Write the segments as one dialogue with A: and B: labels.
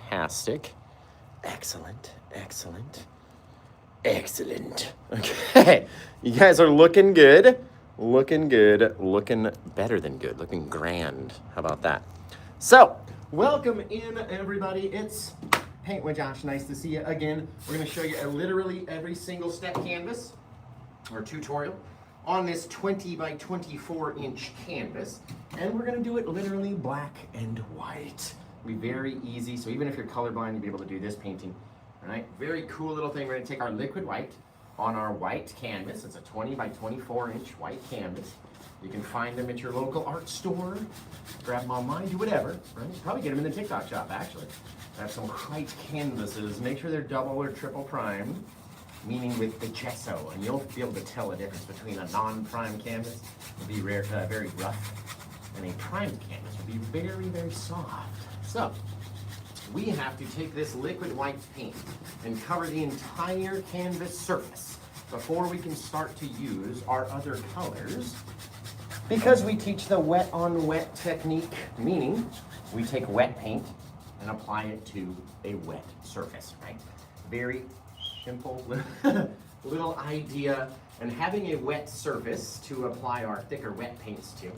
A: Fantastic. Excellent, excellent, excellent. Okay, you guys are looking good, looking better than good, looking grand. How about that? So, welcome in, everybody. It's Paint with Josh. Nice to see you again. We're going to show you literally every single step canvas or tutorial on this 20 by 24 inch canvas, and we're going to do it literally black and white. It'll be very easy, so even if you're colorblind, you'll be able to do this painting. All right, very cool little thing. We're going to take our liquid white on our white canvas. It's a 20 by 24 inch white canvas. You can find them at your local art store, grab them online, do whatever, right? You probably get them in the TikTok shop, actually. I have some white canvases. Make sure they're double or triple primed, meaning with the gesso, and you'll be able to tell the difference between a non-primed canvas, will be very rough, and a primed canvas will be very, very soft. So, we have to take this liquid white paint and cover the entire canvas surface before we can start to use our other colors, because we teach the wet on wet technique, meaning we take wet paint and apply it to a wet surface, right? Very simple little idea, and having a wet surface to apply our thicker wet paints to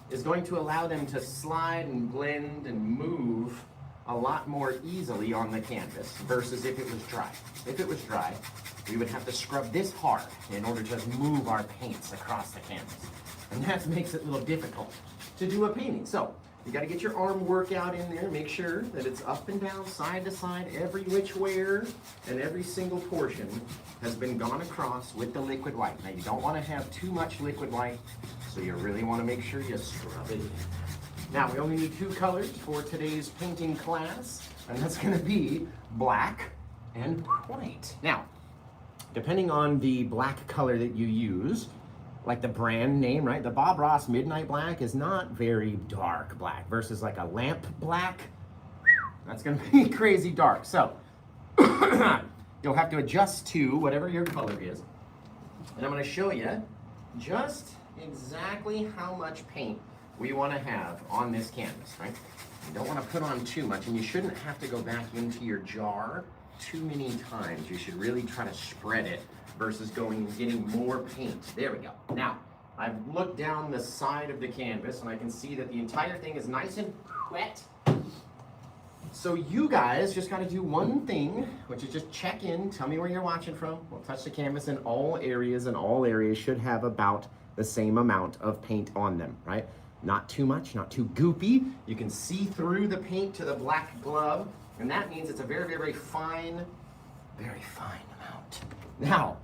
A: is going to allow them to slide and blend and move a lot more easily on the canvas versus if it was dry. If it was dry, we would have to scrub this hard in order to move our paints across the canvas, and that makes it a little difficult to do a painting. So you got to get your arm workout in there. Make sure that it's up and down, side to side, every which way, and every single portion has been gone across with the liquid white. Now, you don't want to have too much liquid white, so you really want to make sure you scrub it in. Now, we only need two colors for today's painting class, and that's going to be black and white. Now, depending on the black color that you use, like the brand name, right? The Bob Ross Midnight Black is not very dark black versus like a lamp black. That's gonna be crazy dark. So you'll have to adjust to whatever your color is. And I'm gonna show you just exactly how much paint we wanna have on this canvas, right? You don't wanna put on too much, and you shouldn't have to go back into your jar too many times. You should really try to spread it versus going and getting more paint. There we go. Now, I've looked down the side of the canvas and I can see that the entire thing is nice and wet. So you guys just gotta do one thing, which is just check in, tell me where you're watching from. We'll touch the canvas in all areas, and all areas should have about the same amount of paint on them, right? Not too much, not too goopy. You can see through the paint to the black glove, and that means it's a very fine amount. Now,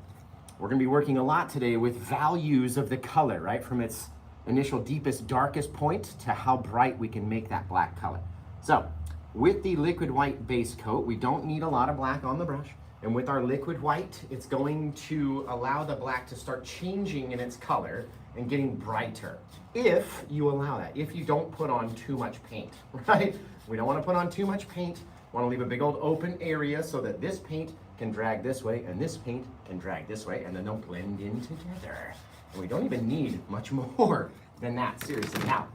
A: we're gonna be working a lot today with values of the color, right? From its initial deepest, darkest point to how bright we can make that black color. So, with the liquid white base coat, we don't need a lot of black on the brush. And with our liquid white, it's going to allow the black to start changing in its color and getting brighter. If you allow that, if you don't put on too much paint, right? We don't wanna put on too much paint. We wanna leave a big old open area so that this paint can drag this way and this paint can drag this way, and then they'll blend in together. And we don't even need much more than that, seriously. Now,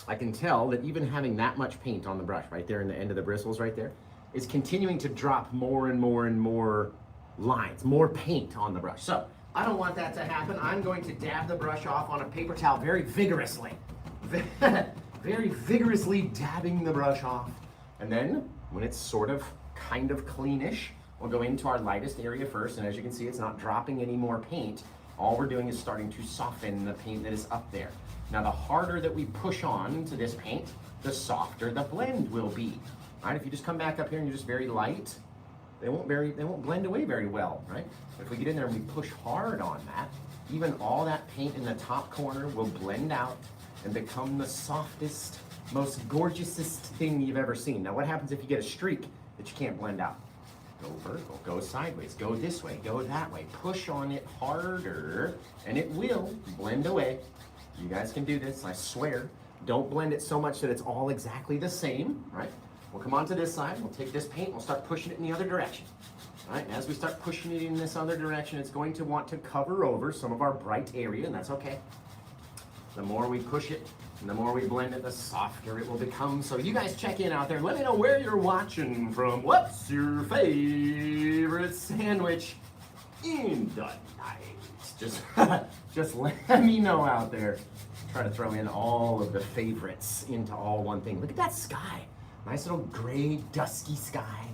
A: I can tell that even having that much paint on the brush right there in the end of the bristles right there is continuing to drop more and more lines, more paint on the brush. So I don't want that to happen. I'm going to dab the brush off on a paper towel very vigorously. Very vigorously dabbing the brush off. And then when it's sort of kind of cleanish, we'll go into our lightest area first, and as you can see, it's not dropping any more paint. All we're doing is starting to soften the paint that is up there. Now, the harder that we push on to this paint, the softer the blend will be. All right, if you just come back up here and you're just very light, they won't blend away very well, right? But if we get in there and we push hard on that, even all that paint in the top corner will blend out and become the softest, most gorgeousest thing you've ever seen. Now, what happens if you get a streak that you can't blend out? Go vertical, go sideways, go this way, go that way. Push on it harder, and it will blend away. You guys can do this, I swear. Don't blend it so much that it's all exactly the same, right? We'll come onto this side, we'll take this paint, we'll start pushing it in the other direction. All right, and as we start pushing it in this other direction, it's going to want to cover over some of our bright area, and that's okay. The more we push it And the more we blend it, the softer it will become. So you guys check in out there. Let me know where you're watching from. What's your favorite sandwich in the night? Just let me know out there. Try to throw in all of the favorites into all one thing. Look at that sky. Nice little gray, dusky sky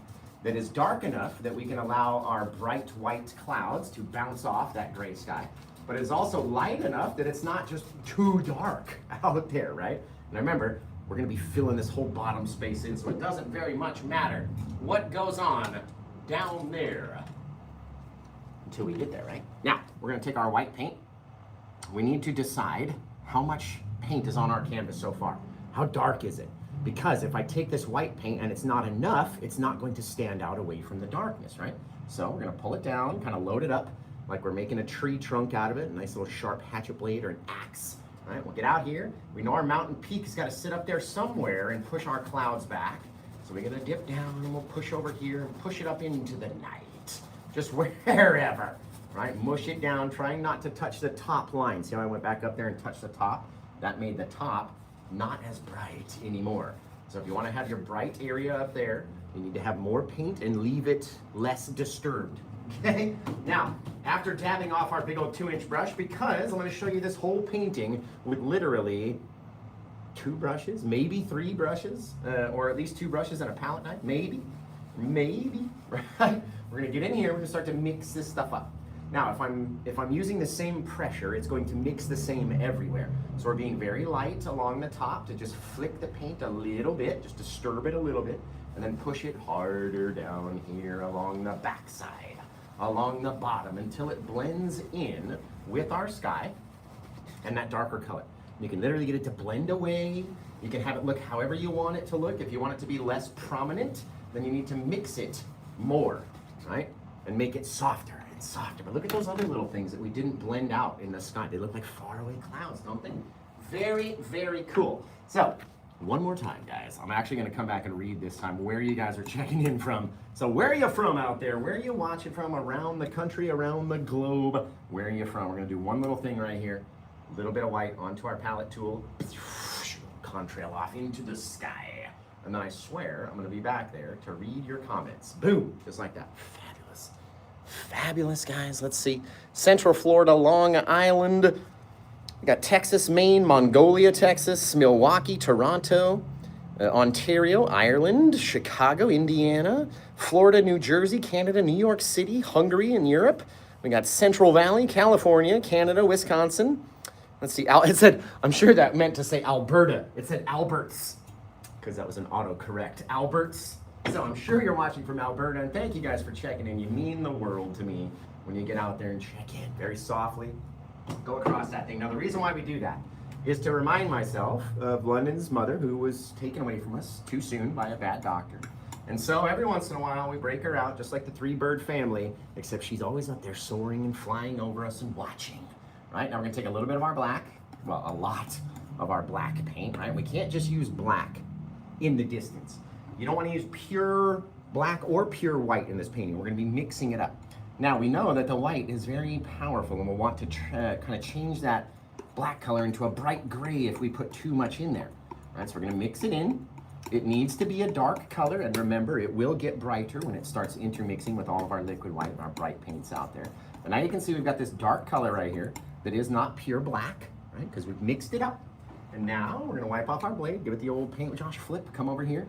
A: that is dark enough that we can allow our bright white clouds to bounce off that gray sky. But it's also light enough that it's not just too dark out there, right? And remember, we're gonna be filling this whole bottom space in, so it doesn't very much matter what goes on down there until we get there, right? Now, we're gonna take our white paint. We need to decide how much paint is on our canvas so far. How dark is it? Because if I take this white paint and it's not enough, it's not going to stand out away from the darkness, right? So we're gonna pull it down, kind of load it up, like we're making a tree trunk out of it, a nice little sharp hatchet blade or an axe. All right, we'll get out here. We know our mountain peak has got to sit up there somewhere and push our clouds back. So we're gonna dip down and we'll push over here and push it up into the night. Just wherever, right? Mush it down, trying not to touch the top line. See how I went back up there and touched the top? That made the top not as bright anymore. So if you want to have your bright area up there, you need to have more paint and leave it less disturbed. Okay, now after dabbing off our big old 2-inch brush, because I'm going to show you this whole painting with literally 2 brushes, maybe 3 brushes, or at least 2 brushes and a palette knife, maybe, right? We're going to get in here, we're going to start to mix this stuff up. Now, if I'm using the same pressure, it's going to mix the same everywhere. So we're being very light along the top to just flick the paint a little bit, just disturb it a little bit, and then push it harder down here along the backside, along the bottom, until it blends in with our sky and that darker color. You can literally get it to blend away. You can have it look however you want it to look. If you want it to be less prominent, then you need to mix it more, right? And make it softer and softer. But look at those other little things that we didn't blend out in the sky. They look like faraway clouds, don't they? Very, very cool. So, one more time, guys. I'm actually going to come back and read this time where you guys are checking in from. So where are you from out there? Where are you watching from around the country, around the globe? Where are you from? We're going to do one little thing right here. A little bit of white onto our palette tool. Contrail off into the sky. And then I swear I'm going to be back there to read your comments. Boom! Just like that. Fabulous. Fabulous, guys. Let's see. Central Florida, Long Island. We got Texas, Maine, Mongolia, Texas, Milwaukee, Toronto, Ontario, Ireland, Chicago, Indiana, Florida, New Jersey, Canada, New York City, Hungary, and Europe. We got Central Valley, California, Canada, Wisconsin. Let's see. It said, I'm sure that meant to say Alberta. It said Alberts, because that was an autocorrect. Alberts. So I'm sure you're watching from Alberta, and thank you guys for checking in. You mean the world to me when you get out there and check in very softly. Go across that thing. Now, the reason why we do that is to remind myself of London's mother, who was taken away from us too soon by a bad doctor. And so every once in a while, we break her out, just like the 3-bird family, except she's always up there soaring and flying over us and watching. Right? Now, we're going to take a little bit of our black, well, a lot of our black paint, right? We can't just use black in the distance. You don't want to use pure black or pure white in this painting. We're going to be mixing it up. Now, we know that the white is very powerful, and we'll want to kind of change that black color into a bright gray if we put too much in there. All right, so we're going to mix it in. It needs to be a dark color, and remember, it will get brighter when it starts intermixing with all of our liquid white and our bright paints out there. But now you can see we've got this dark color right here that is not pure black, right, because we've mixed it up. And now we're going to wipe off our blade, give it the old paint Josh flip, come over here,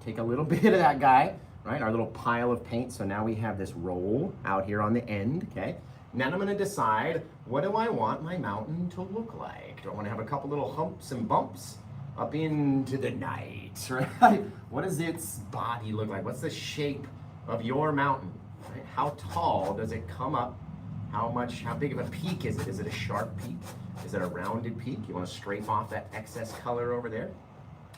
A: take a little bit of that guy, right, our little pile of paint. So now we have this roll out here on the end, okay? Now I'm going to decide, what do I want my mountain to look like? Do I want to have a couple little humps and bumps up into the night, right? What does its body look like? What's the shape of your mountain? Right? How tall does it come up? How big of a peak is it? Is it a sharp peak? Is it a rounded peak? You want to scrape off that excess color over there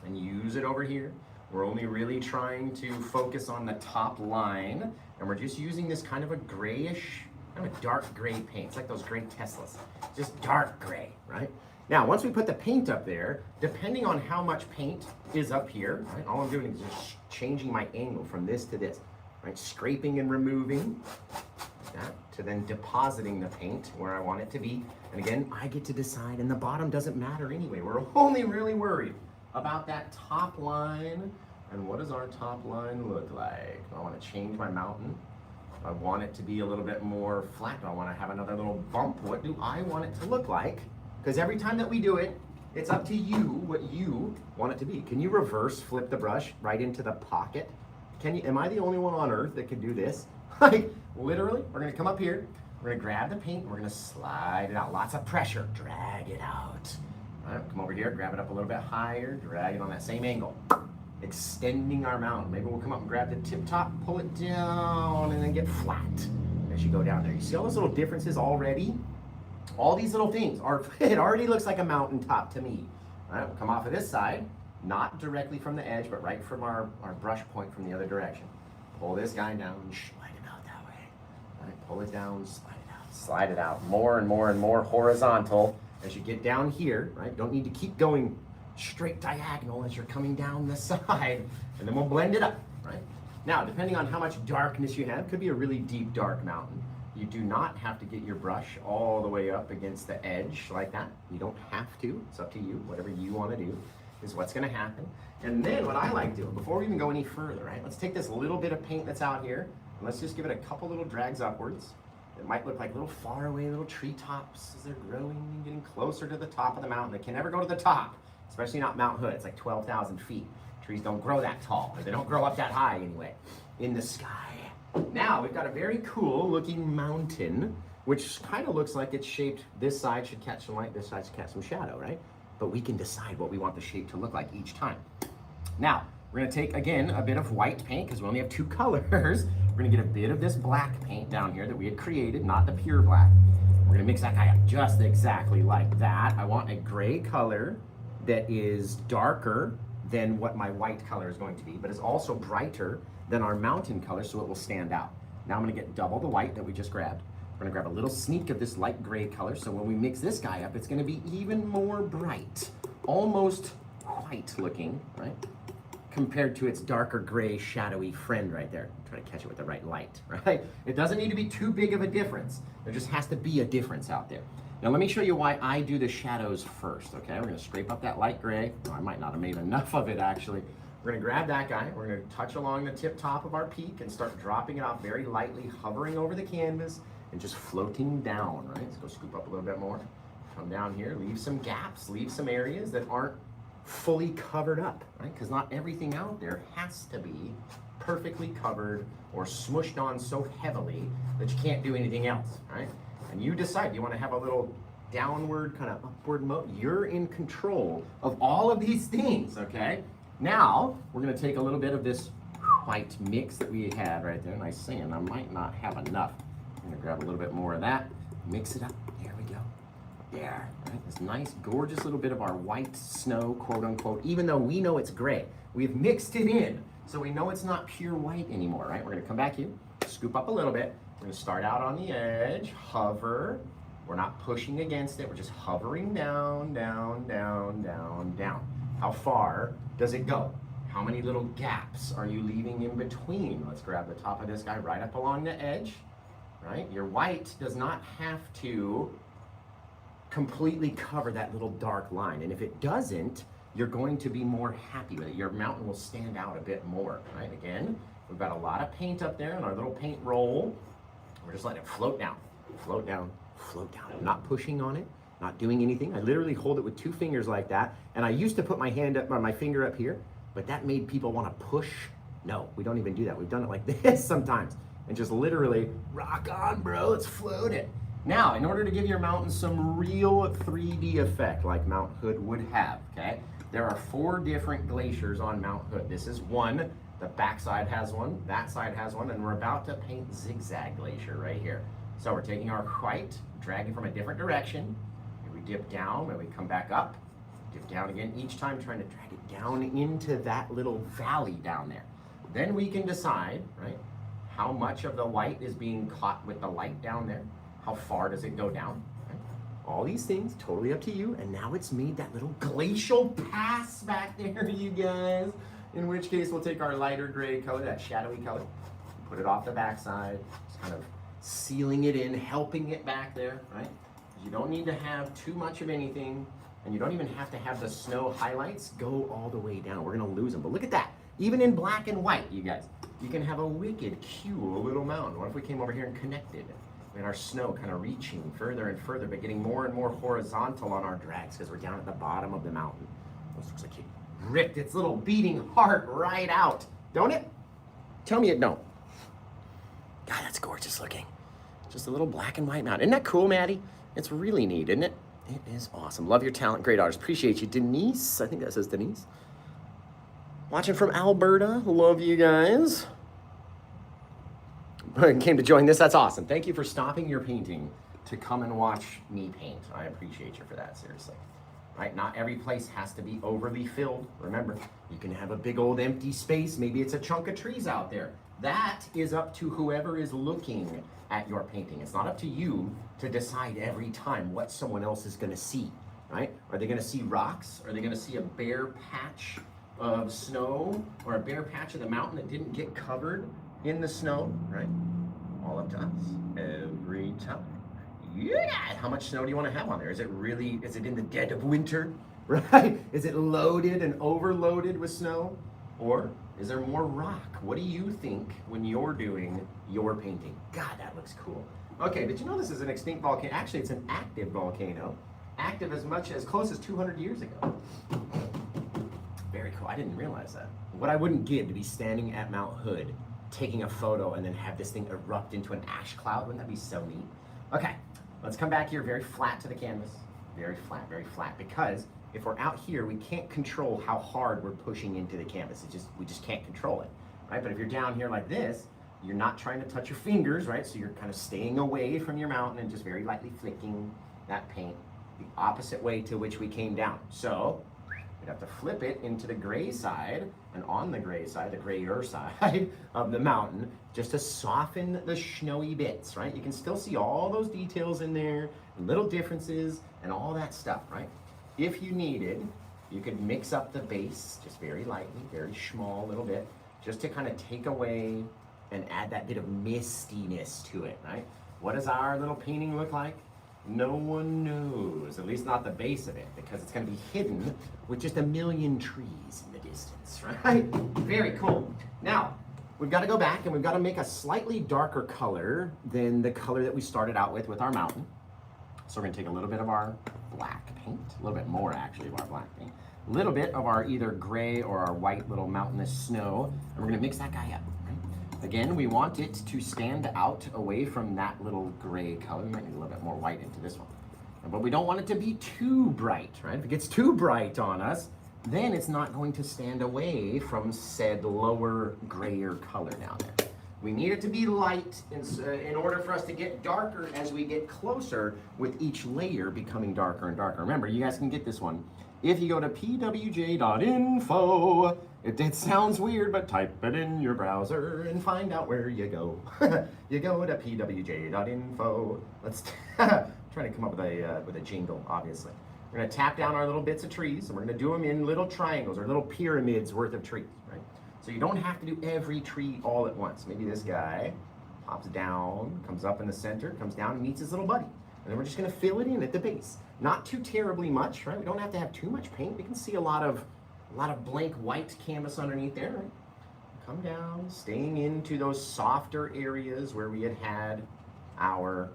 A: and use it over here. We're only really trying to focus on the top line, and we're just using this kind of a grayish, kind of a dark gray paint. It's like those gray Teslas, just dark gray, right? Now, once we put the paint up there, depending on how much paint is up here, right, all I'm doing is just changing my angle from this to this, right? Scraping and removing, like that, to then depositing the paint where I want it to be. And again, I get to decide, and the bottom doesn't matter anyway. We're only really worried about that top line. And what does our top line look like? I want to change my mountain. I want it to be a little bit more flat. I want to have another little bump. What do I want it to look like? Because every time that we do it, it's up to you what you want it to be. Can you reverse flip the brush right into the pocket? Can you? Am I the only one on earth that can do this? Like, literally, we're gonna come up here, we're gonna grab the paint, and we're gonna slide it out. Lots of pressure, drag it out. All right, come over here, grab it up a little bit higher, drag it on that same angle. Extending our mountain. Maybe we'll come up and grab the tip top, pull it down, and then get flat as you go down there. You see all those little differences already? All these little things are, it already looks like a mountain top to me. All right, we'll come off of this side, not directly from the edge, but right from our brush point from the other direction. Pull this guy down and slide it out that way. All right, pull it down, slide it out. Slide it out more and more and more horizontal as you get down here, right? Don't need to keep going straight diagonal as you're coming down the side, and then we'll blend it up, right? Now, depending on how much darkness you have, could be a really deep, dark mountain. You do not have to get your brush all the way up against the edge like that. You don't have to, it's up to you. Whatever you want to do is what's gonna happen. And then what I like doing, before we even go any further, right? Let's take this little bit of paint that's out here, and let's just give it a couple little drags upwards. It might look like little faraway little treetops as they're growing and getting closer to the top of the mountain. They can never go to the top, especially not Mount Hood. It's like 12,000 feet. Trees don't grow that tall, or they don't grow up that high anyway, in the sky. Now we've got a very cool looking mountain, which kind of looks like it's shaped, this side should catch some light, this side should catch some shadow, right? But we can decide what we want the shape to look like each time. Now, we're gonna take, again, a bit of white paint, because we only have two colors. We're gonna get a bit of this black paint down here that we had created, not the pure black. We're gonna mix that guy up just exactly like that. I want a gray color that is darker than what my white color is going to be, but is also brighter than our mountain color, so it will stand out. Now I'm gonna get double the white that we just grabbed. We're gonna grab a little sneak of this light gray color, so when we mix this guy up, it's gonna be even more bright, almost white looking, right? Compared to its darker gray, shadowy friend right there. Try to catch it with the right light, right? It doesn't need to be too big of a difference. There just has to be a difference out there. Now let me show you why I do the shadows first, okay? We're gonna scrape up that light gray. Oh, I might not have made enough of it actually. We're gonna grab that guy, we're gonna touch along the tip top of our peak and start dropping it off very lightly, hovering over the canvas and just floating down, right? Let's go scoop up a little bit more. Come down here, leave some gaps, leave some areas that aren't fully covered up, right? Because not everything out there has to be perfectly covered or smushed on so heavily that you can't do anything else, right? And you decide, you want to have a little downward, kind of upward mode. You're in control of all of these things, okay? Now, we're gonna take a little bit of this white mix that we had right there. Nice sand, I might not have enough. I'm gonna grab a little bit more of that, mix it up, there we go. There, right? This nice, gorgeous little bit of our white snow, quote unquote, even though we know it's gray. We've mixed it in, so we know it's not pure white anymore, right? We're gonna come back here, scoop up a little bit. We're gonna start out on the edge, hover. We're not pushing against it, we're just hovering down, down, down, down, down. How far does it go? How many little gaps are you leaving in between? Let's grab the top of this guy right up along the edge, right? Your white does not have to completely cover that little dark line. And if it doesn't, you're going to be more happy with it. Your mountain will stand out a bit more, right? Again, we've got a lot of paint up there in our little paint roll. We're just letting it float down, float down, float down. I'm not pushing on it, not doing anything. I literally hold it with two fingers like that. And I used to put my hand up, or my finger up here, but that made people want to push. No, we don't even do that. We've done it like this sometimes. And just literally, rock on, bro, it's floating. Now, in order to give your mountain some real 3D effect like Mount Hood would have, okay? There are 4 different glaciers on Mount Hood. This is one, the backside has one, that side has one, and we're about to paint Zigzag Glacier right here. So we're taking our white, dragging from a different direction, and we dip down, and we come back up, dip down again, each time trying to drag it down into that little valley down there. Then we can decide, right, how much of the white is being caught with the light down there. How far does it go down? Right? All these things, totally up to you. And now it's made that little glacial pass back there, you guys. In which case, we'll take our lighter gray color, that shadowy color, put it off the backside, just kind of sealing it in, helping it back there, right? You don't need to have too much of anything, and you don't even have to have the snow highlights go all the way down. We're gonna lose them, but look at that. Even in black and white, you guys, you can have a wicked, cool little mountain. What if we came over here and connected? And our snow kind of reaching further and further, but getting more and more horizontal on our drags because we're down at the bottom of the mountain. This looks like it ripped its little beating heart right out, don't it? Tell me it don't. God, that's gorgeous looking. Just a little black and white mountain. Isn't that cool, Maddie? It's really neat, isn't it? It is awesome. Love your talent. Great artist. Appreciate you. Denise, I think that says Denise. Watching from Alberta. Love you guys. Came to join this. That's awesome. Thank you for stopping your painting to come and watch me paint. I appreciate you for that, seriously. Right? Not every place has to be overly filled. Remember, you can have a big old empty space. Maybe it's a chunk of trees out there. That is up to whoever is looking at your painting. It's not up to you to decide every time what someone else is going to see, right? Are they going to see rocks? Are they going to see a bare patch of snow or a bare patch of the mountain that didn't get covered in the snow, right? All up to us every time. Yeah, how much snow do you want to have on there? Is it in the dead of winter, right? Is it loaded and overloaded with snow? Or is there more rock? What do you think when you're doing your painting? God, that looks cool. Okay, did you know this is an extinct volcano? Actually, it's an active volcano. Active as close as 200 years ago. Very cool, I didn't realize that. What I wouldn't give to be standing at Mount Hood, taking a photo and then have this thing erupt into an ash cloud. Wouldn't that be so neat? Okay, let's come back here very flat to the canvas. Very flat, because if we're out here, we can't control how hard we're pushing into the canvas. We just can't control it, right? But if you're down here like this, you're not trying to touch your fingers, right? So you're kind of staying away from your mountain and just very lightly flicking that paint the opposite way to which we came down. So we'd have to flip it into the gray side, and on the gray side, the grayer side of the mountain, just to soften the snowy bits, right? You can still see all those details in there, little differences, and all that stuff, right? If you needed, you could mix up the base just very lightly, very small little bit, just to kind of take away and add that bit of mistiness to it, right? What does our little painting look like? No one knows, at least not the base of it, because it's going to be hidden with just a million trees in the distance, right? Very cool. Now, we've got to go back and we've got to make a slightly darker color than the color that we started out with our mountain. So we're going to take a little bit of our black paint, a little bit more actually of our black paint, a little bit of our either gray or our white little mountainous snow, and we're going to mix that guy up. Again, we want it to stand out away from that little gray color. We might need a little bit more white into this one. But we don't want it to be too bright, right? If it gets too bright on us, then it's not going to stand away from said lower grayer color down there. We need it to be light in order for us to get darker as we get closer with each layer becoming darker and darker. Remember, you guys can get this one if you go to pwj.info. It sounds weird, but type it in your browser and find out where you go. You go to pwj.info. Let's try to come up with a jingle, obviously. We're gonna tap down our little bits of trees, and we're gonna do them in little triangles or little pyramids worth of trees, right? So you don't have to do every tree all at once. Maybe this guy pops down, comes up in the center, comes down and meets his little buddy. And then we're just gonna fill it in at the base. Not too terribly much, right? We don't have to have too much paint. We can see a lot of blank white canvas underneath there, right? Come down, staying into those softer areas where we had our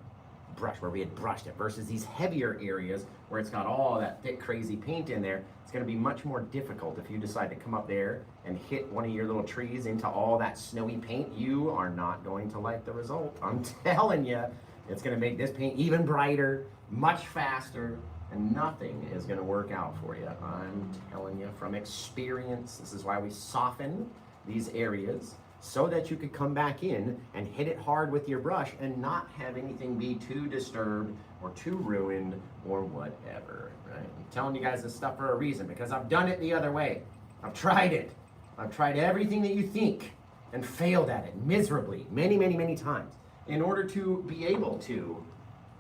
A: brush, where we had brushed it, versus these heavier areas where it's got all that thick, crazy paint in there. It's gonna be much more difficult if you decide to come up there and hit one of your little trees into all that snowy paint. You are not going to like the result. I'm telling you, it's gonna make this paint even brighter, much faster, and nothing is gonna work out for you. I'm telling you from experience. This is why we soften these areas so that you could come back in and hit it hard with your brush and not have anything be too disturbed or too ruined or whatever, right? I'm telling you guys this stuff for a reason, because I've done it the other way. I've tried it. I've tried everything that you think and failed at it miserably many, many, many times in order to be able to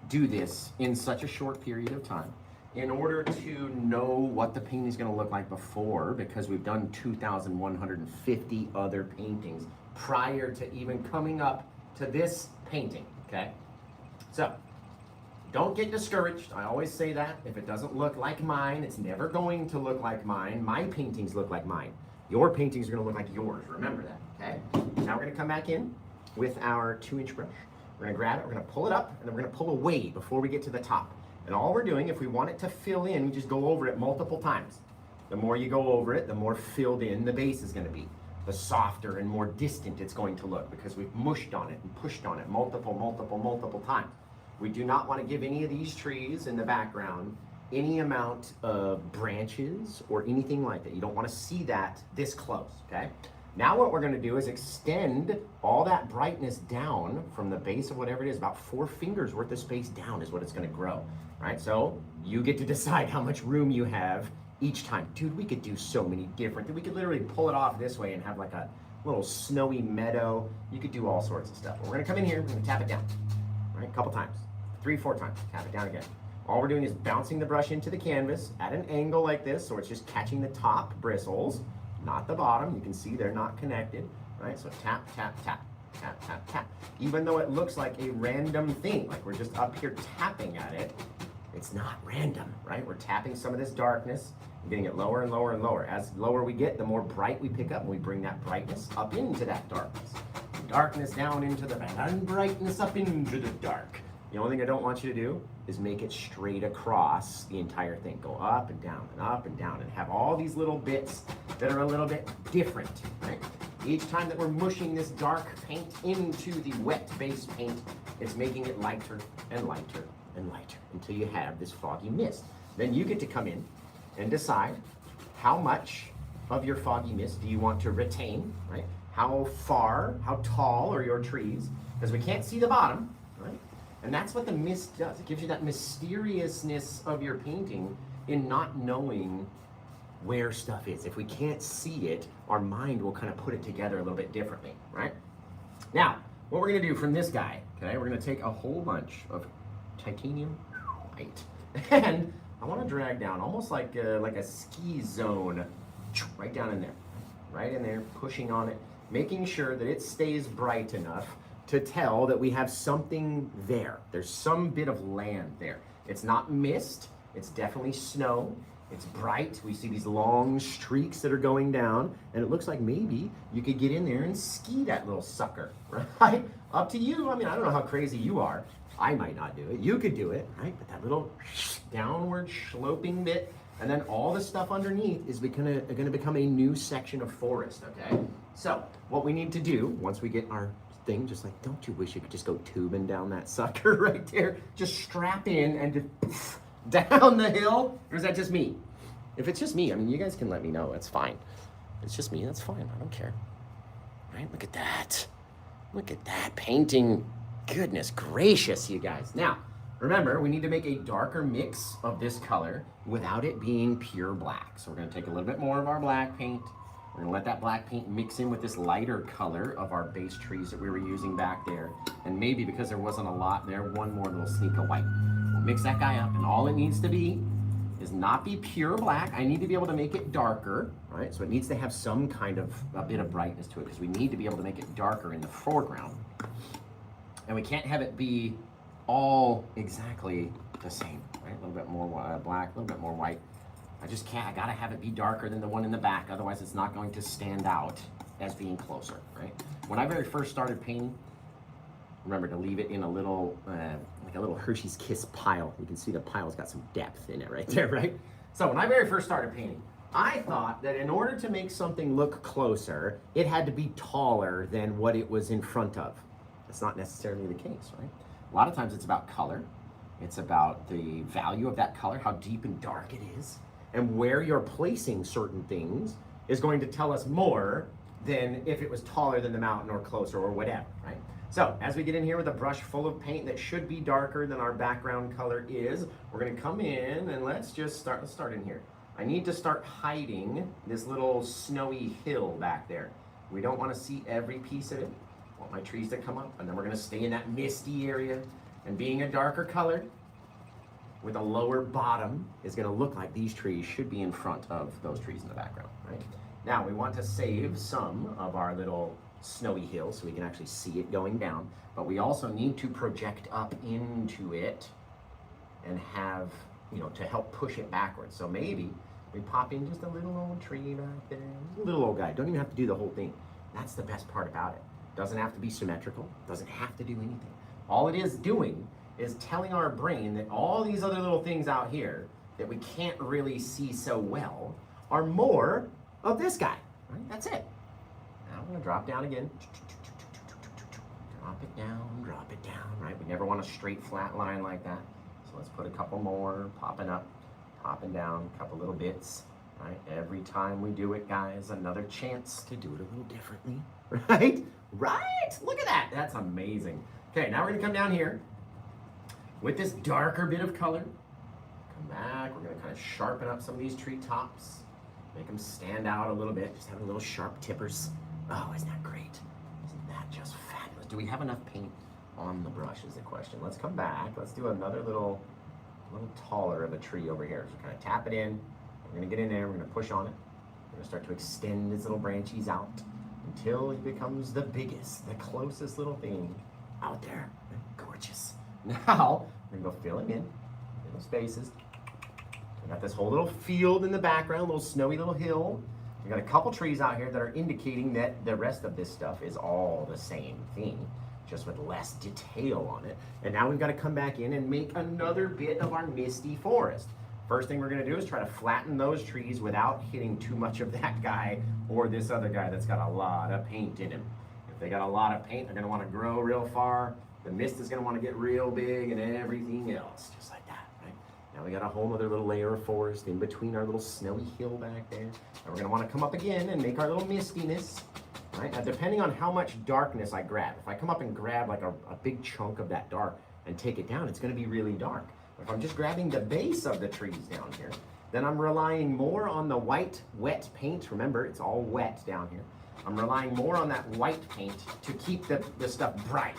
A: do this in such a short period of time, in order to know what the painting is going to look like before, because we've done 2,150 other paintings prior to even coming up to this painting. okay? So, don't get discouraged. I always say that. If it doesn't look like mine, it's never going to look like mine. My paintings look like mine. Your paintings are gonna look like yours. Remember that, okay? Now we're gonna come back in with our 2-inch brush. We're gonna grab it, we're gonna pull it up, and then we're gonna pull away before we get to the top. And all we're doing, if we want it to fill in, we just go over it multiple times. The more you go over it, the more filled in the base is gonna be. The softer and more distant it's going to look because we've mushed on it and pushed on it multiple times. We do not want to give any of these trees in the background any amount of branches or anything like that. You don't want to see that this close, okay? Now what we're going to do is extend all that brightness down from the base of whatever it is, about 4 fingers worth of space down is what it's going to grow, right? So you get to decide how much room you have each time. Dude, we could do so many different, we could literally pull it off this way and have like a little snowy meadow. You could do all sorts of stuff. We're going to come in here, we're going to tap it down, right? A couple times. 3, 4 times, tap it down again. All we're doing is bouncing the brush into the canvas at an angle like this, so it's just catching the top bristles, not the bottom. You can see they're not connected, right? So tap, tap, tap, tap, tap, tap. Even though it looks like a random thing, like we're just up here tapping at it, it's not random, right? We're tapping some of this darkness, getting it lower and lower and lower. As lower we get, the more bright we pick up, and we bring that brightness up into that darkness. Darkness down into the light, and brightness up into the dark. The only thing I don't want you to do is make it straight across the entire thing. Go up and down and up and down and have all these little bits that are a little bit different, right? Each time that we're mushing this dark paint into the wet base paint, it's making it lighter and lighter and lighter until you have this foggy mist. Then you get to come in and decide how much of your foggy mist do you want to retain, right? How far, how tall are your trees? Because we can't see the bottom, right? And that's what the mist does. It gives you that mysteriousness of your painting in not knowing where stuff is. If we can't see it, our mind will kind of put it together a little bit differently, right? Now, what we're gonna do from this guy, okay, we're gonna take a whole bunch of titanium white, and I wanna drag down almost like a ski zone, right down in there, right in there, pushing on it, making sure that it stays bright enough to tell that we have something there. There's some bit of land there. It's not mist, it's definitely snow. It's bright, we see these long streaks that are going down, and it looks like maybe you could get in there and ski that little sucker, right? Up to you. I mean, I don't know how crazy you are. I might not do it. You could do it, right? But that little downward sloping bit, and then all the stuff underneath is gonna become a new section of forest, okay? So, what we need to do, once we get our thing, just like, don't you wish you could just go tubing down that sucker right there? Just strap in and just down the hill? Or is that just me? If it's just me, I mean, you guys can let me know. It's fine. If it's just me, that's fine. I don't care. Right? Look at that. Look at that painting. Goodness gracious, you guys. Now, remember, we need to make a darker mix of this color without it being pure black. So we're going to take a little bit more of our black paint. We're gonna let that black paint mix in with this lighter color of our base trees that we were using back there. And maybe because there wasn't a lot there, one more little sneak of white. We'll mix that guy up, and all it needs to be is not be pure black. I need to be able to make it darker, right? So it needs to have some kind of, a bit of brightness to it, because we need to be able to make it darker in the foreground. And we can't have it be all exactly the same, right? A little bit more black, a little bit more white. I just can't, I gotta have it be darker than the one in the back, otherwise it's not going to stand out as being closer, right? When I very first started painting, remember to leave it in a little, like a little Hershey's Kiss pile. You can see the pile's got some depth in it right there, right? So when I very first started painting, I thought that in order to make something look closer, it had to be taller than what it was in front of. That's not necessarily the case, right? A lot of times it's about color. It's about the value of that color, how deep and dark it is. And where you're placing certain things is going to tell us more than if it was taller than the mountain or closer or whatever, right? So as we get in here with a brush full of paint that should be darker than our background color is, we're gonna come in and let's start in here. I need to start hiding this little snowy hill back there. We don't wanna see every piece of it. I want my trees to come up, and then we're gonna stay in that misty area, and being a darker color, with a lower bottom is gonna look like these trees should be in front of those trees in the background, right? Now we want to save some of our little snowy hill so we can actually see it going down. But we also need to project up into it and have, you know, to help push it backwards. So maybe we pop in just a little old tree back there, a little old guy. Don't even have to do the whole thing. That's the best part about it. Doesn't have to be symmetrical, doesn't have to do anything. All it is doing is telling our brain that all these other little things out here that we can't really see so well are more of this guy, right? That's it. Now I'm gonna drop down again. Drop it down, right? We never want a straight flat line like that. So let's put a couple more, popping up, popping down, a couple little bits, right? Every time we do it, guys, another chance to do it a little differently, right? Right? Look at that. That's amazing. Okay, now we're gonna come down here with this darker bit of color. Come back, we're gonna kind of sharpen up some of these tree tops, make them stand out a little bit, just having little sharp tippers. Oh, isn't that great? Isn't that just fabulous? Do we have enough paint on the brush is the question. Let's come back. Let's do another little taller of a tree over here. So kind of tap it in. We're gonna get in there, we're gonna push on it. We're gonna start to extend its little branchies out until it becomes the biggest, the closest little thing out there. Gorgeous. Now, we're gonna go fill him in, little spaces. We got this whole little field in the background, little snowy little hill. We got a couple trees out here that are indicating that the rest of this stuff is all the same thing, just with less detail on it. And now we've got to come back in and make another bit of our misty forest. First thing we're gonna do is try to flatten those trees without hitting too much of that guy or this other guy that's got a lot of paint in him. If they got a lot of paint, they're gonna wanna grow real far. The mist is gonna wanna get real big and everything else, just like that, right? Now we got a whole other little layer of forest in between our little snowy hill back there. And we're gonna wanna come up again and make our little mistiness, right? Now, depending on how much darkness I grab, if I come up and grab like a big chunk of that dark and take it down, it's gonna be really dark. If I'm just grabbing the base of the trees down here, then I'm relying more on the white, wet paint. Remember, it's all wet down here. I'm relying more on that white paint to keep the stuff bright.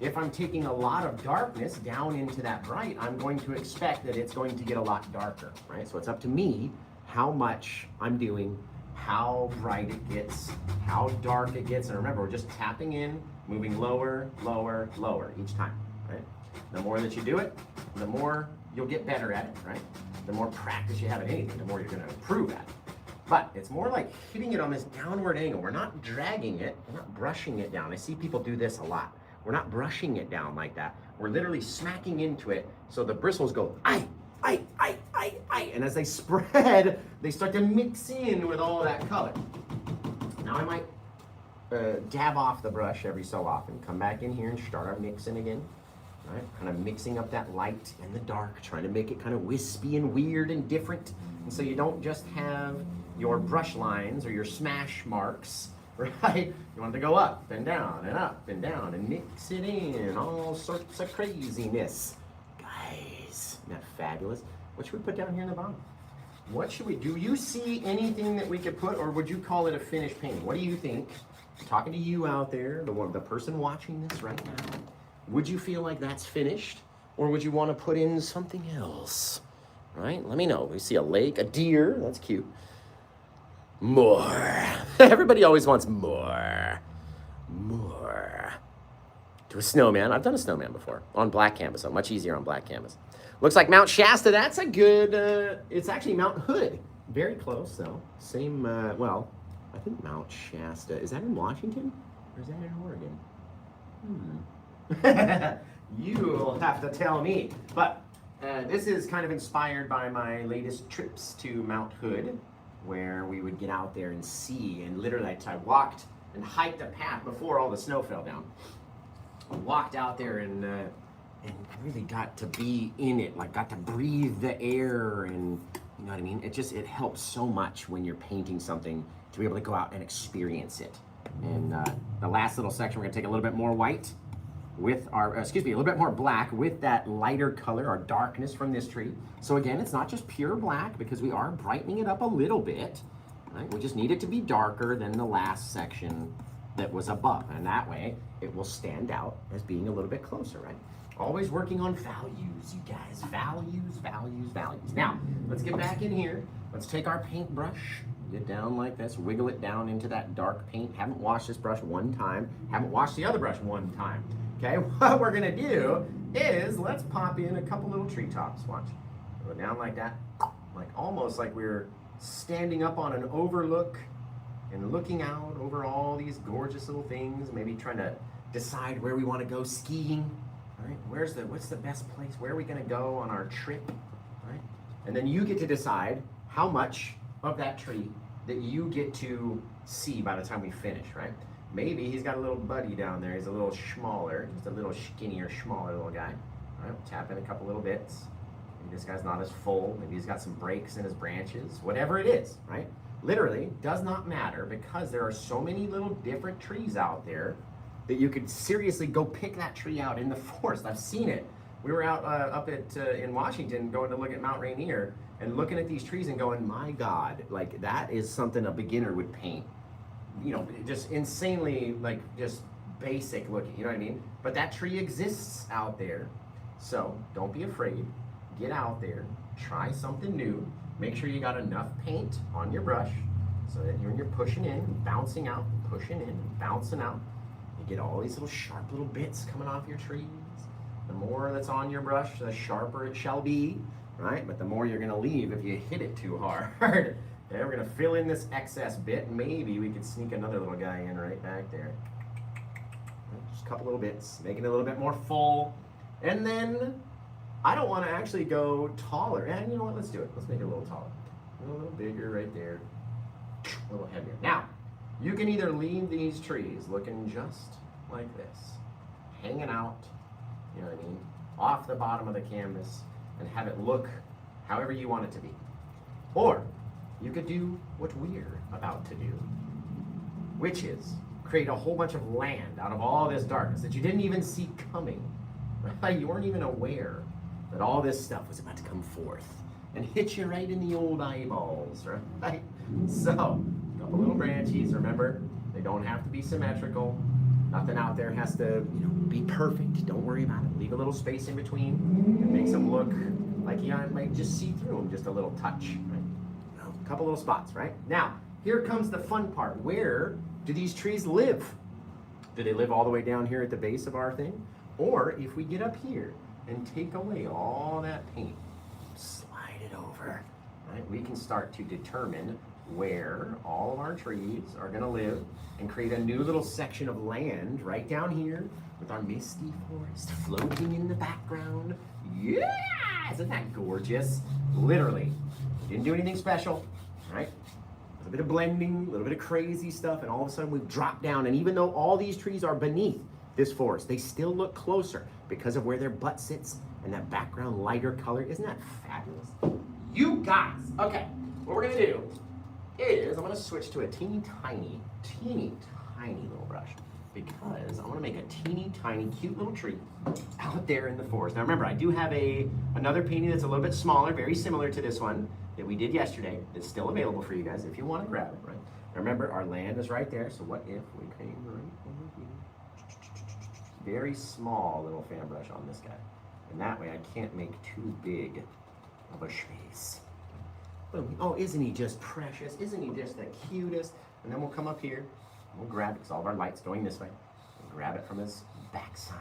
A: If I'm taking a lot of darkness down into that bright, I'm going to expect that it's going to get a lot darker, right? So it's up to me how much I'm doing, how bright it gets, how dark it gets. And remember, we're just tapping in, moving lower, lower, lower each time, right? The more that you do it, the more you'll get better at it, right? The more practice you have at anything, the more you're gonna improve at it. But it's more like hitting it on this downward angle. We're not dragging it, we're not brushing it down. I see people do this a lot. We're not brushing it down like that. We're literally smacking into it so the bristles go, ay, ay, ay, ay, ay. And as they spread, they start to mix in with all that color. Now I might dab off the brush every so often, come back in here and start our mixing again. Right? Kind of mixing up that light and the dark, trying to make it kind of wispy and weird and different. And so you don't just have your brush lines or your smash marks, right? You want it to go up and down and up and down and mix it in, all sorts of craziness. Guys, isn't that fabulous? What should we put down here in the bottom? What should we do? You see anything that we could put, or would you call it a finished painting? What do you think? I'm talking to you out there, the person watching this right now. Would you feel like that's finished? Or would you want to put in something else? Right? Let me know. We see a lake, a deer. That's cute. More. Everybody always wants more. More. To a snowman. I've done a snowman before on black canvas, so much easier on black canvas. Looks like Mount Shasta. That's a good, it's actually Mount Hood. Very close, though. Same, well, I think Mount Shasta. Is that in Washington? Or is that in Oregon? You'll have to tell me. But this is kind of inspired by my latest trips to Mount Hood, where we would get out there and see. And literally, I walked and hiked a path before all the snow fell down. I walked out there and really got to be in it, like got to breathe the air, and you know what I mean? It helps so much when you're painting something to be able to go out and experience it. And the last little section, we're gonna take a little bit more white with our, a little bit more black with that lighter color, our darkness from this tree. So again, it's not just pure black because we are brightening it up a little bit, right? We just need it to be darker than the last section that was above. And that way it will stand out as being a little bit closer, right? Always working on values, you guys. Values, values, values. Now, let's get back in here. Let's take our paintbrush get down like this, wiggle it down into that dark paint. Haven't washed this brush one time, haven't washed the other brush one time. Okay, what we're gonna do is let's pop in a couple little treetops. Watch, go down like that, like almost like we're standing up on an overlook and looking out over all these gorgeous little things, maybe trying to decide where we want to go skiing. All right, what's the best place? Where are we going to go on our trip? All right, and then you get to decide how much of that tree that you get to see by the time we finish, right? Maybe he's got a little buddy down there. He's a little smaller, just a little skinnier, smaller little guy. All right, we'll tap in a couple little bits. Maybe this guy's not as full. Maybe he's got some breaks in his branches. Whatever it is, right? Literally does not matter, because there are so many little different trees out there that you could seriously go pick that tree out in the forest. I've seen it. We were out up at in Washington going to look at Mount Rainier and looking at these trees and going, my God, like that is something a beginner would paint. You know, just insanely, like just basic looking, you know what I mean? But that tree exists out there. So don't be afraid. Get out there, try something new. Make sure you got enough paint on your brush so that when you're pushing in, bouncing out, pushing in, bouncing out, you get all these little sharp little bits coming off your trees. The more that's on your brush, the sharper it shall be, right? But the more you're gonna leave if you hit it too hard. Okay, we're gonna fill in this excess bit. Maybe we could sneak another little guy in right back there. Just a couple little bits, making it a little bit more full. And then I don't want to actually go taller. And you know what? Let's do it. Let's make it a little taller. A little bigger right there. A little heavier. Now, you can either leave these trees looking just like this, hanging out, you know what I mean, off the bottom of the canvas, and have it look however you want it to be. Or you could do what we're about to do, which is create a whole bunch of land out of all this darkness that you didn't even see coming. Right? You weren't even aware that all this stuff was about to come forth and hit you right in the old eyeballs, right? So, a couple little branches, remember, they don't have to be symmetrical. Nothing out there has to, you know, be perfect. Don't worry about it. Leave a little space in between. It makes them look like you might just see through them just a little touch, right? A couple little spots, right? Now, here comes the fun part. Where do these trees live? Do they live all the way down here at the base of our thing? Or if we get up here and take away all that paint, slide it over, right? We can start to determine where all of our trees are gonna live and create a new little section of land right down here with our misty forest floating in the background. Yeah, isn't that gorgeous? Literally, didn't do anything special, right? A little bit of blending, a little bit of crazy stuff, and all of a sudden we've dropped down, and even though all these trees are beneath this forest, they still look closer because of where their butt sits and that background lighter color. Isn't that fabulous? You guys, okay, what we're gonna do is I'm gonna switch to a teeny tiny little brush, because I wanna make a teeny tiny cute little tree out there in the forest. Now remember, I do have another painting that's a little bit smaller, very similar to this one that we did yesterday. It's still available for you guys if you wanna grab it, right? Now remember, our land is right there, so what if we came right over here? Very small little fan brush on this guy. And that way I can't make too big of a space. Boom. Oh, isn't he just precious? Isn't he just the cutest? And then we'll come up here, and we'll grab it, because all of our light's going this way. We'll grab it from his backside,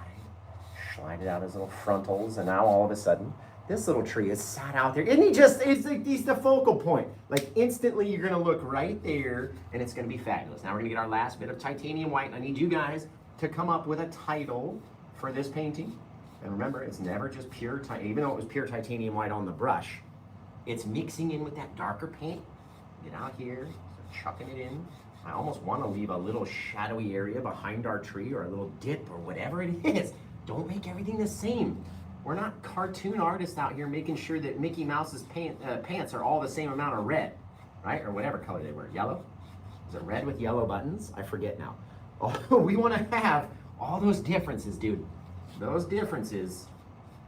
A: slide it out his little frontals, and now all of a sudden, this little tree is sat out there. Isn't he just, he's the focal point. Like instantly you're gonna look right there, and it's gonna be fabulous. Now we're gonna get our last bit of titanium white, and I need you guys to come up with a title for this painting. And remember, it's never just pure, even though it was pure titanium white on the brush, it's mixing in with that darker paint. Get out here, start chucking it in. I almost want to leave a little shadowy area behind our tree, or a little dip, or whatever it is. Don't make everything the same. We're not cartoon artists out here making sure that Mickey Mouse's pants are all the same amount of red, right? Or whatever color they were. Yellow? Is it red with yellow buttons? I forget now. Oh, we want to have all those differences, dude. Those differences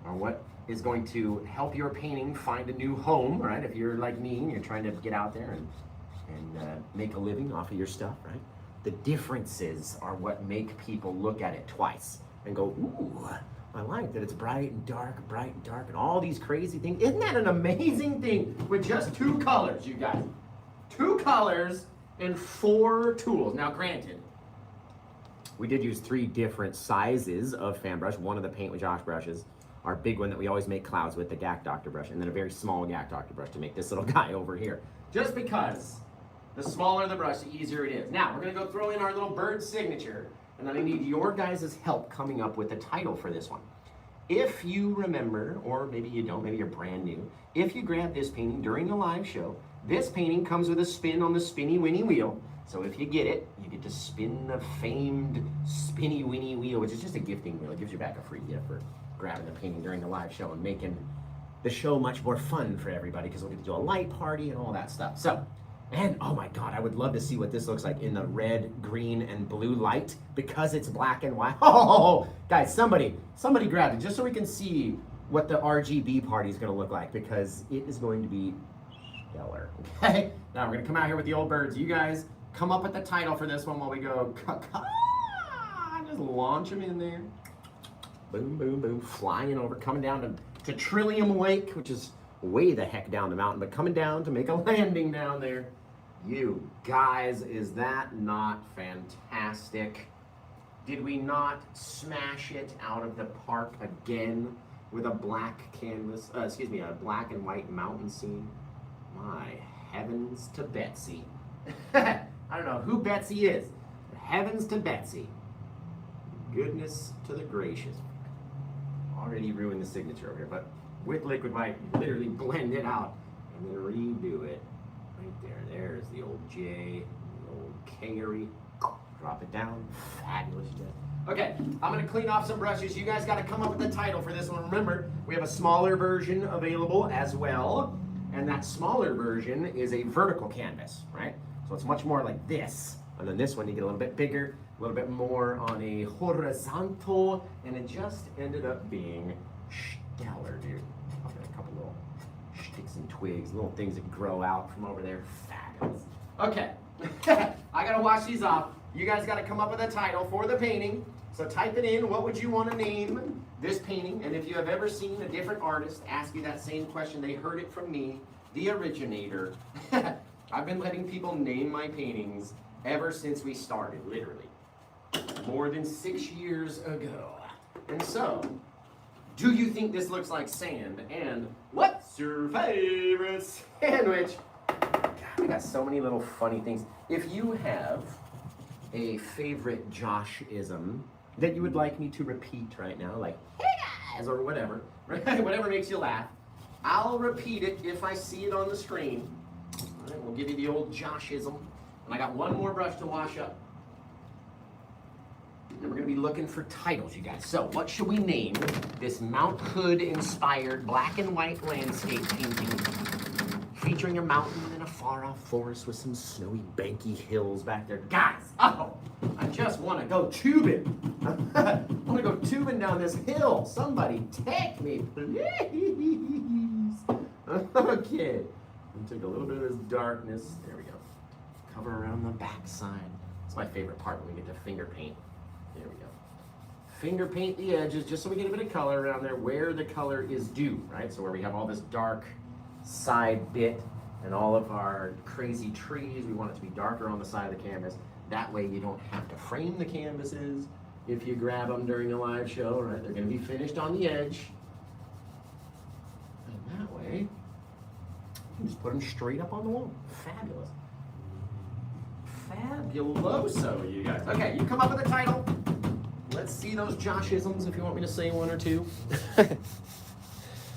A: are what is going to help your painting find a new home, right? If you're like me and you're trying to get out there and make a living off of your stuff, right? The differences are what make people look at it twice and go, ooh, I like that it's bright and dark, and all these crazy things. Isn't that an amazing thing with just two colors, you guys? 2 colors and 4 tools. Now, granted, we did use 3 different sizes of fan brush. One of the Paint with Josh brushes, our big one that we always make clouds with, the Gack Doctor brush, and then a very small Gack Doctor brush to make this little guy over here. Just because the smaller the brush, the easier it is. Now, we're gonna go throw in our little bird signature, and then I need your guys' help coming up with the title for this one. If you remember, or maybe you don't, maybe you're brand new, if you grab this painting during the live show, this painting comes with a spin on the spinny winny wheel. So if you get it, you get to spin the famed spinny winny wheel, which is just a gifting wheel. It gives you back a free gift for grabbing the painting during the live show and making the show much more fun for everybody, because we'll get to do a light party and all that stuff. So, and oh my God, I would love to see what this looks like in the red, green, and blue light, because it's black and white. Oh, guys, somebody grab it just so we can see what the RGB party is going to look like, because it is going to be stellar. Okay, now we're going to come out here with the old birds. You guys come up with the title for this one while we go. Just launch them in there. Boom, boom, boom, flying over, coming down to Trillium Lake, which is way the heck down the mountain, but coming down to make a landing down there. You guys, is that not fantastic? Did we not smash it out of the park again with a black canvas, a black and white mountain scene? My heavens to Betsy. I don't know who Betsy is, but heavens to Betsy. Goodness to the gracious. Already ruined the signature over here, but with liquid white, you literally blend it out and then redo it. Right there. There's the old J, the old K-ery. Drop it down. Fabulous. Okay, I'm going to clean off some brushes. You guys got to come up with a title for this one. Remember, we have a smaller version available as well, and that smaller version is a vertical canvas, right? So it's much more like this. And then this one, you get a little bit bigger, a little bit more on a horizontal, and it just ended up being stellar, dude. I've got a couple little sticks and twigs, little things that grow out from over there. Fabulous. Okay, I gotta wash these off. You guys gotta come up with a title for the painting. So type it in, what would you want to name this painting? And if you have ever seen a different artist ask you that same question, they heard it from me, the originator. I've been letting people name my paintings ever since we started, literally. More than 6 years ago. And so, do you think this looks like sand? And what's your favorite sandwich? God, I got so many little funny things. If you have a favorite Josh-ism that you would like me to repeat right now, like, hey guys, or whatever, right? Whatever makes you laugh, I'll repeat it if I see it on the screen. All right, we'll give you the old Josh-ism. And I got one more brush to wash up. And we're going to be looking for titles, you guys. So, what should we name this Mount Hood-inspired black and white landscape painting featuring a mountain and a far-off forest with some snowy, banky hills back there? Guys, oh, I just want to go tubing. I want to go tubing down this hill. Somebody take me, please. Okay. Take a little bit of this darkness. There we go. Cover around the backside. It's my favorite part when we get to finger paint. There we go. Finger paint the edges just so we get a bit of color around there where the color is due, right? So where we have all this dark side bit and all of our crazy trees, we want it to be darker on the side of the canvas. That way you don't have to frame the canvases if you grab them during a live show, right? They're going to be finished on the edge. And that way, you can just put them straight up on the wall. Fabulous. Fabuloso, you guys. Okay, you come up with a title. Let's see those Josh-isms if you want me to say one or two.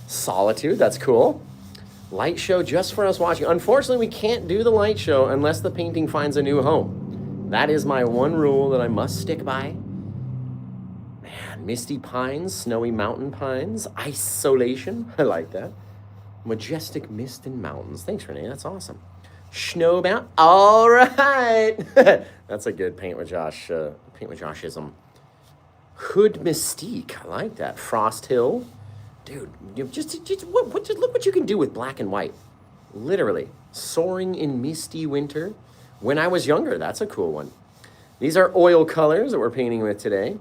A: Solitude, that's cool. Light show just for us watching. Unfortunately, we can't do the light show unless the painting finds a new home. That is my one rule that I must stick by. Man, misty pines, snowy mountain pines, isolation. I like that. Majestic mist and mountains. Thanks, Renee. That's awesome. Snowbound. All right. That's a good paint with Josh-ism. Hood Mystique. I like that. Frost Hill. Dude, just look what you can do with black and white. Literally. Soaring in misty winter. When I was younger. That's a cool one. These are oil colors that we're painting with today.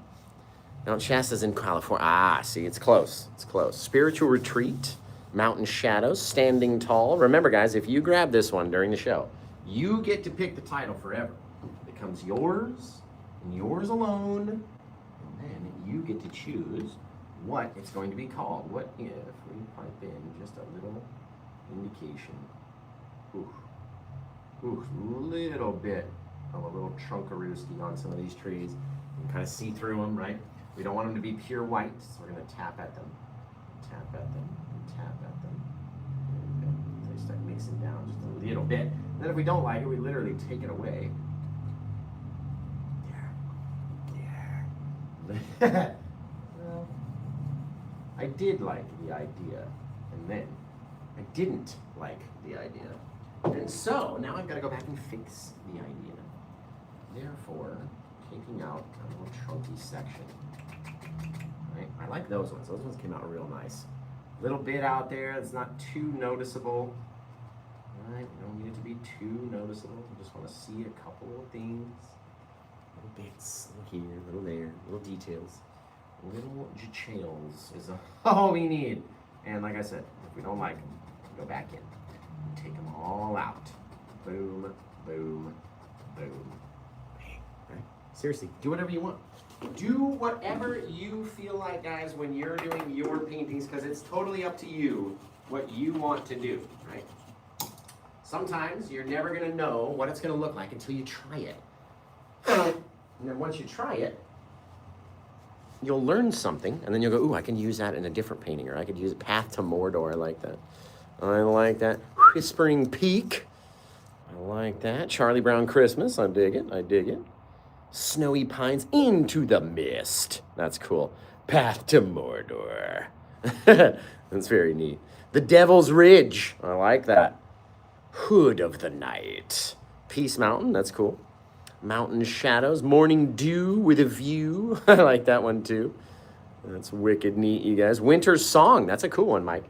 A: Mount Shasta's in California. Ah, see, it's close. It's close. Spiritual Retreat. Mountain Shadows, Standing Tall. Remember, guys, if you grab this one during the show, You get to pick the title forever. It becomes yours and yours alone, and then you get to choose what it's going to be called. What if we pipe in just a little indication? Little bit of a little chunkarooski on some of these trees. You can kind of see through them, right? We don't want them to be pure white, so we're going to tap at them, tap at them, and tap at them. There we go. They start mixing down just a little bit. And then if we don't like it, we literally take it away. There. Well, I did like the idea, and then I didn't like the idea. And so now I've got to go back and fix the idea. Therefore, taking out a little chunky section. Right? I like those ones. Those ones came out real nice. Little bit out there that's not too noticeable. Right? We don't need it to be too noticeable. We just want to see a couple of things. Little bits, little here, little there, little details. Little details is all we need. And like I said, if we don't like them, go back in. Take them all out. Boom, boom, boom. Bang. Right? Seriously, do whatever you want. Do whatever you feel like, guys, when you're doing your paintings, because it's totally up to you what you want to do, right? Sometimes you're never going to know what it's going to look like until you try it. And then once you try it, you'll learn something, and then you'll go, ooh, I can use that in a different painting, or I could use it. Path to Mordor, I like that. I like that. Whispering Peak. I like that. Charlie Brown Christmas. I dig it. I dig it. Snowy Pines into the Mist. That's cool. Path to Mordor. That's very neat. The Devil's Ridge. I like that. Hood of the Night. Peace Mountain. That's cool. Mountain Shadows. Morning Dew with a View. I like that one too. That's wicked neat, you guys. Winter's Song. That's a cool one, Mike.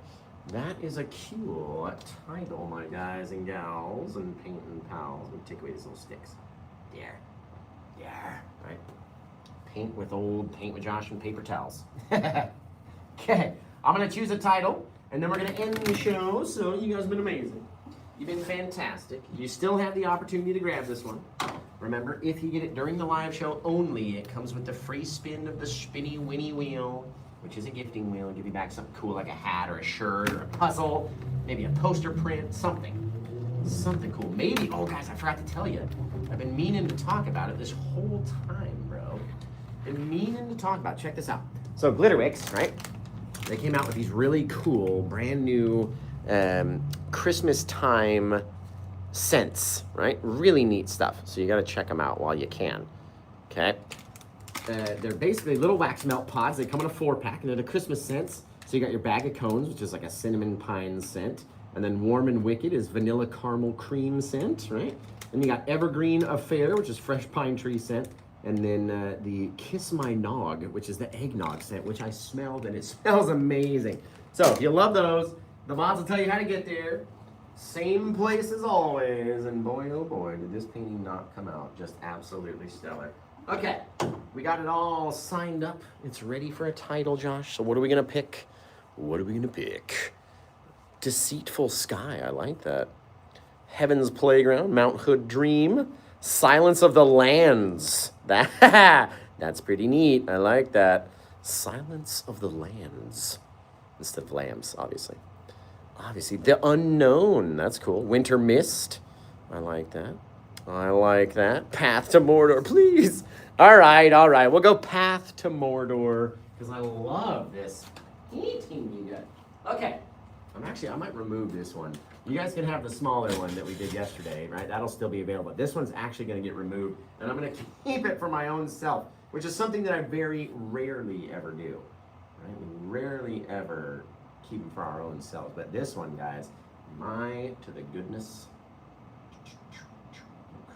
A: That is a cool title, my guys and gals and painting pals. Let me take away these little sticks. There. Yeah. Right. Paint with Josh and paper towels. Okay. I'm going to choose a title, and then we're going to end the show. So you guys have been amazing. You've been fantastic. You still have the opportunity to grab this one. Remember, if you get it during the live show only, it comes with the free spin of the Spinny Winnie Wheel, which is a gifting wheel. It'll give you back something cool like a hat or a shirt or a puzzle, maybe a poster print, something cool. Maybe, oh guys, I forgot to tell you, I've been meaning to talk about it this whole time, bro. Been meaning to talk about it. Check this out. So Glitterwix, right? They came out with these really cool, brand new Christmas time scents, right? Really neat stuff. So you got to check them out while you can. Okay. They're basically little wax melt pods. They come in a 4-pack, and they're the Christmas scents. So you got your bag of cones, which is like a cinnamon pine scent. And then Warm and Wicked is vanilla caramel cream scent, right? And you got Evergreen Affair, which is fresh pine tree scent. And then the Kiss My Nog, which is the eggnog scent, which I smelled, and it smells amazing. So if you love those, the mods will tell you how to get there. Same place as always. And boy, oh boy, did this painting not come out just absolutely stellar. Okay, we got it all signed up. It's ready for a title, Josh. So what are we going to pick? What are we going to pick? Deceitful Sky. I like that. Heaven's Playground. Mount Hood Dream. Silence of the Lands. That's pretty neat. I like that. Silence of the Lands. Instead of lambs, obviously. Obviously, The Unknown. That's cool. Winter Mist. I like that. I like that. Path to Mordor, please. All right. We'll go Path to Mordor because I love this painting you got. Okay. I might remove this one. You guys can have the smaller one that we did yesterday, right? That'll still be available. This one's actually going to get removed, and I'm going to keep it for my own self, which is something that I very rarely ever do. Right? We rarely ever keep them for our own selves. But this one, guys, to the goodness.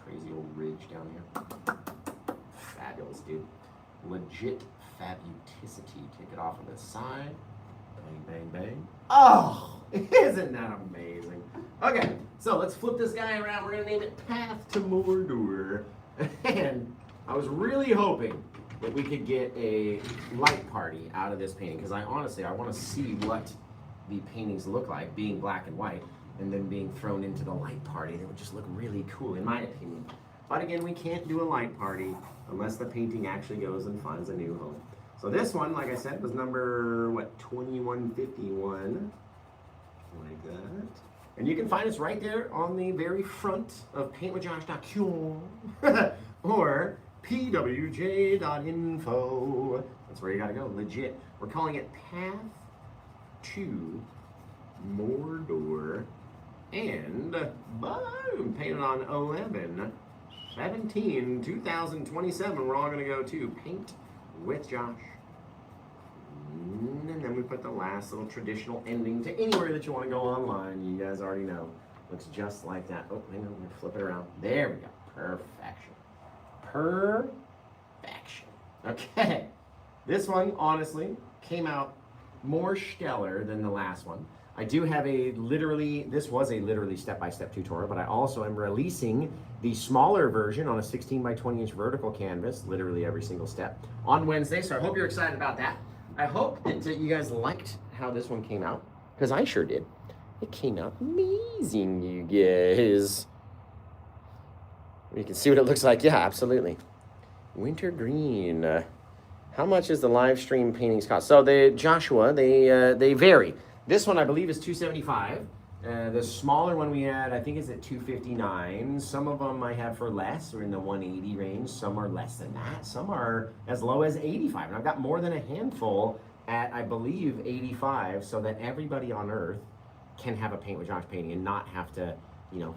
A: Crazy old ridge down here. Fabulous, dude. Legit fabuticity. Take it off on the side. Bang, bang, bang. Oh, isn't that amazing? Okay, so let's flip this guy around. We're going to name it Path to Mordor. And I was really hoping that we could get a light party out of this painting because I want to see what the paintings look like being black and white. and then being thrown into the light party, they would just look really cool, in my opinion. But again, we can't do a light party unless the painting actually goes and finds a new home. So this one, like I said, was number, 2151, like that. And you can find us right there on the very front of paintwithjosh.com or pwj.info. That's where you gotta go, legit. We're calling it Path to Mordor, and boom, painted on 11/17/2027. We're all gonna go to Paint with Josh. And then we put the last little traditional ending to anywhere that you want to go online. You guys already know. Looks just like that. Oh, hang on, I'm gonna flip it around. There we go. Perfection. Perfection. Okay. This one, honestly, came out more stellar than the last one. I do have this was a literally step-by-step tutorial, but I also am releasing the smaller version on a 16 by 20 inch vertical canvas, literally every single step, on Wednesday. So I hope you're excited about that. I hope that you guys liked how this one came out, because I sure did. It came out amazing, you guys. You can see what it looks like. Yeah, absolutely. Winter green. How much is the live stream paintings cost? So they vary. This one I believe is $275. The smaller one we had, I think, is at $259. Some of them I have for less, or in the $180 range. Some are less than that. Some are as low as $85. And I've got more than a handful at, I believe, $85, so that everybody on Earth can have a Paint with Josh painting and not have to,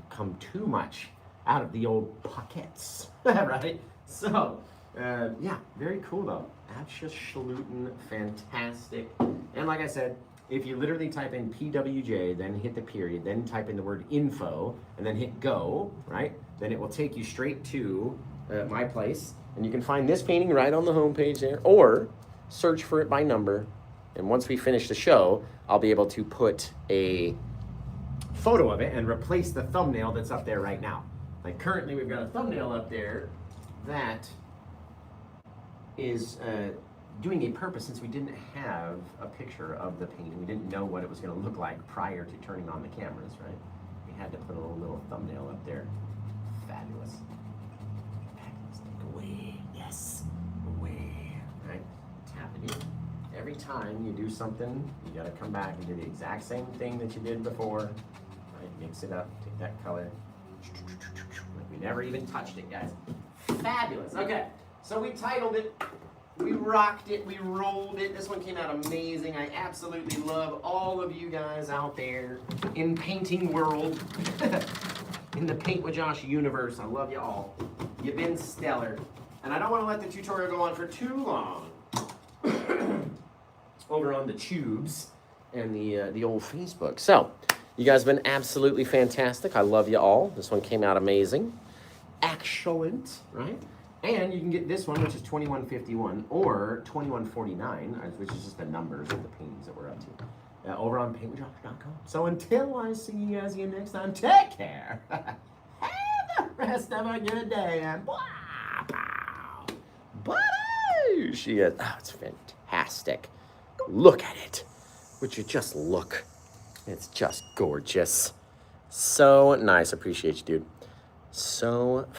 A: come too much out of the old pockets, right? So, yeah, very cool though. Absolutely fantastic. And like I said, if you literally type in PWJ, then hit the period, then type in the word info, and then hit go, right? Then it will take you straight to my place. And you can find this painting right on the homepage there, or search for it by number. And once we finish the show, I'll be able to put a photo of it and replace the thumbnail that's up there right now. Like currently we've got a thumbnail up there that is doing a purpose, since we didn't have a picture of the painting. We didn't know what it was going to look like prior to turning on the cameras, right? We had to put a little thumbnail up there. Fabulous. Fabulous. Take away. Yes. Away. Right? Tap it in. Every time you do something, you got to come back and do the exact same thing that you did before. Right? Mix it up. Take that color. Like we never even touched it, guys. Fabulous. Okay. So we titled it. We rocked it, we rolled it. This one came out amazing. I absolutely love all of you guys out there in painting world, in the Paint with Josh universe. I love you all. You've been stellar. And I don't want to let the tutorial go on for too long. Over on the tubes and the old Facebook. So, you guys have been absolutely fantastic. I love you all. This one came out amazing. Excellent, right? And you can get this one, which is 2151, or 2149, which is just the numbers of the paintings that we're up to, over on paintwithjosh.com. So until I see you guys again next time, take care. Have the rest of a good day. And she is. Oh, it's fantastic. Look at it. Would you just look? It's just gorgeous. So nice. Appreciate you, dude. So